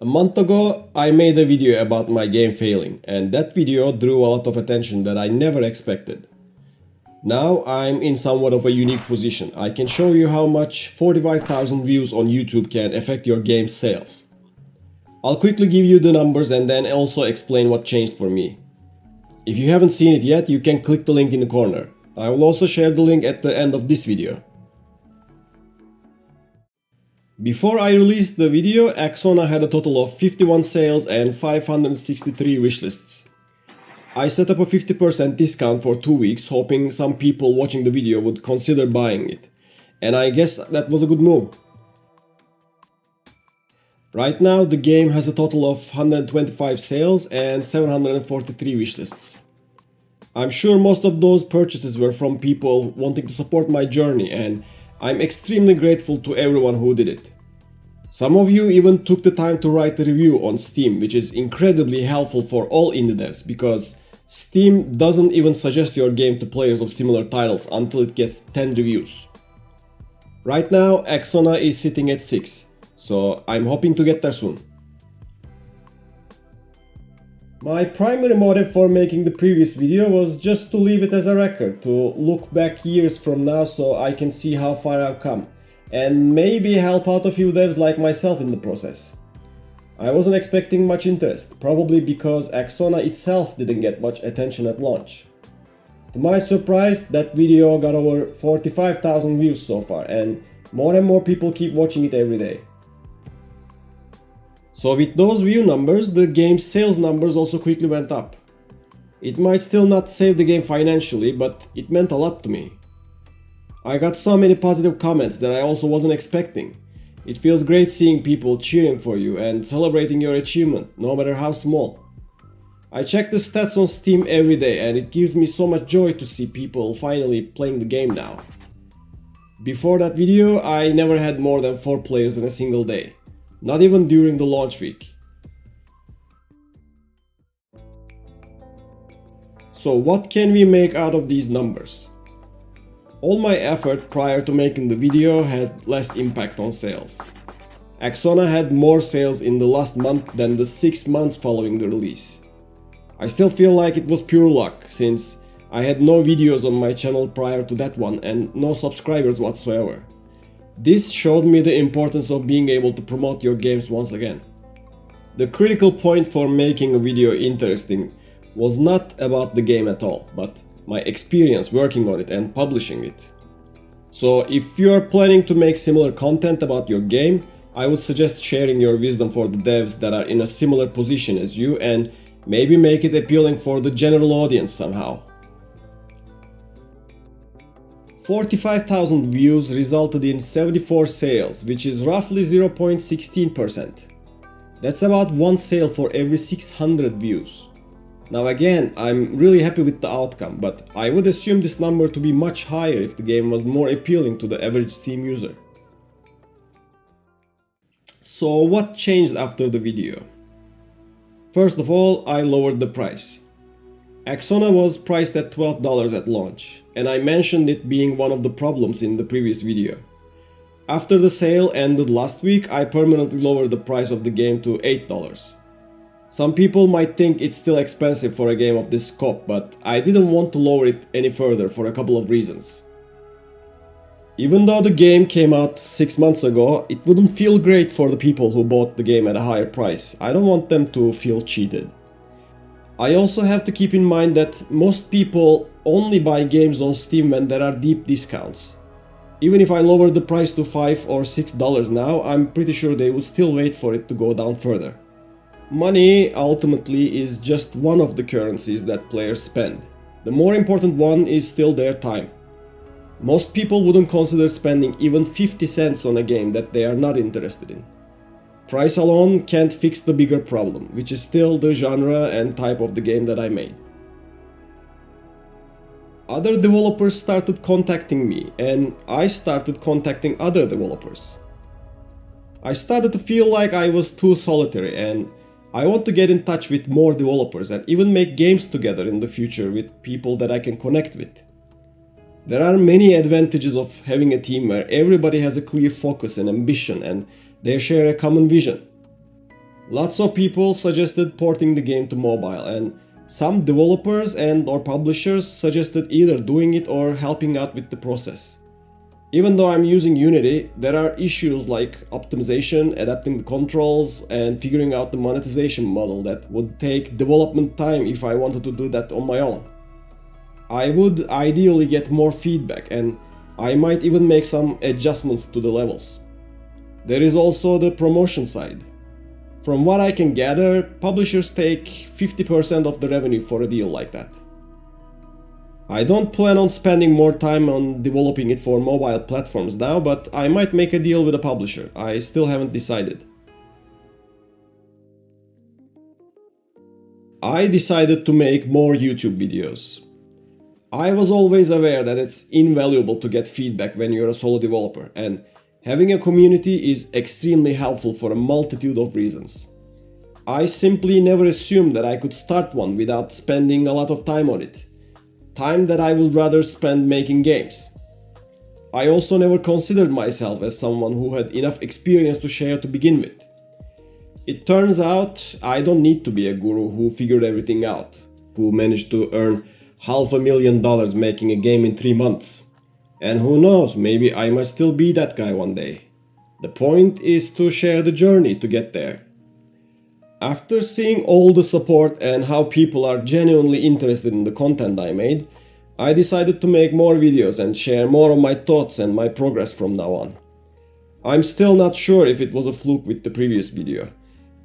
A month ago, I made a video about my game failing, and that video drew a lot of attention that I never expected. Now I'm in somewhat of a unique position. I can show you how much 45,000 views on YouTube can affect your game's sales. I'll quickly give you the numbers and then also explain what changed for me. If you haven't seen it yet, you can click the link in the corner. I will also share the link at the end of this video. Before I released the video, Axona had a total of 51 sales and 563 wishlists. I set up a 50% discount for 2 weeks, hoping some people watching the video would consider buying it. And I guess that was a good move. Right now, the game has a total of 125 sales and 743 wishlists. I'm sure most of those purchases were from people wanting to support my journey, and I'm extremely grateful to everyone who did it. Some of you even took the time to write a review on Steam, which is incredibly helpful for all indie devs because Steam doesn't even suggest your game to players of similar titles until it gets 10 reviews. Right now, Axona is sitting at 6, so I'm hoping to get there soon. My primary motive for making the previous video was just to leave it as a record, to look back years from now so I can see how far I've come, and maybe help out a few devs like myself in the process. I wasn't expecting much interest, probably because Axona itself didn't get much attention at launch. To my surprise, that video got over 45,000 views so far, and more people keep watching it every day. So with those view numbers, the game's sales numbers also quickly went up. It might still not save the game financially, but it meant a lot to me. I got so many positive comments that I also wasn't expecting. It feels great seeing people cheering for you and celebrating your achievement, no matter how small. I check the stats on Steam every day and it gives me so much joy to see people finally playing the game now. Before that video, I never had more than 4 players in a single day. Not even during the launch week. So what can we make out of these numbers? All my effort prior to making the video had less impact on sales. Axona had more sales in the last month than the 6 months following the release. I still feel like it was pure luck, since I had no videos on my channel prior to that one and no subscribers whatsoever. This showed me the importance of being able to promote your games once again. The critical point for making a video interesting was not about the game at all, but my experience working on it and publishing it. So if you are planning to make similar content about your game, I would suggest sharing your wisdom for the devs that are in a similar position as you and maybe make it appealing for the general audience somehow. 45,000 views resulted in 74 sales, which is roughly 0.16%. That's about 1 sale for every 600 views. Now again, I'm really happy with the outcome, but I would assume this number to be much higher if the game was more appealing to the average Steam user. So what changed after the video? First of all, I lowered the price. Axona was priced at $12 at launch, and I mentioned it being one of the problems in the previous video. After the sale ended last week, I permanently lowered the price of the game to $8. Some people might think it's still expensive for a game of this scope, but I didn't want to lower it any further for a couple of reasons. Even though the game came out 6 months ago, it wouldn't feel great for the people who bought the game at a higher price. I don't want them to feel cheated. I also have to keep in mind that most people only buy games on Steam when there are deep discounts. Even if I lower the price to $5 or $6 now, I'm pretty sure they would still wait for it to go down further. Money ultimately is just one of the currencies that players spend. The more important one is still their time. Most people wouldn't consider spending even 50 cents on a game that they are not interested in. Price alone can't fix the bigger problem, which is still the genre and type of the game that I made. Other developers started contacting me, and I started contacting other developers. I started to feel like I was too solitary, and I want to get in touch with more developers and even make games together in the future with people that I can connect with. There are many advantages of having a team where everybody has a clear focus and ambition and they share a common vision. Lots of people suggested porting the game to mobile, and some developers and or publishers suggested either doing it or helping out with the process. Even though I'm using Unity, there are issues like optimization, adapting the controls, and figuring out the monetization model that would take development time if I wanted to do that on my own. I would ideally get more feedback, and I might even make some adjustments to the levels. There is also the promotion side. From what I can gather, publishers take 50% of the revenue for a deal like that. I don't plan on spending more time on developing it for mobile platforms now, but I might make a deal with a publisher. I still haven't decided. I decided to make more YouTube videos. I was always aware that it's invaluable to get feedback when you're a solo developer, and having a community is extremely helpful for a multitude of reasons. I simply never assumed that I could start one without spending a lot of time on it. Time that I would rather spend making games. I also never considered myself as someone who had enough experience to share to begin with. It turns out I don't need to be a guru who figured everything out, who managed to earn $500,000 making a game in 3 months. And who knows, maybe I might still be that guy one day. The point is to share the journey to get there. After seeing all the support and how people are genuinely interested in the content I made, I decided to make more videos and share more of my thoughts and my progress from now on. I'm still not sure if it was a fluke with the previous video.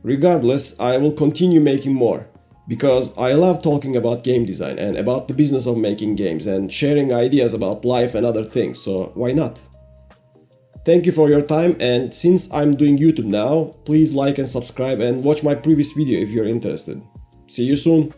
Regardless, I will continue making more, because I love talking about game design and about the business of making games and sharing ideas about life and other things, so why not? Thank you for your time, and since I'm doing YouTube now, please like and subscribe and watch my previous video if you're interested. See you soon!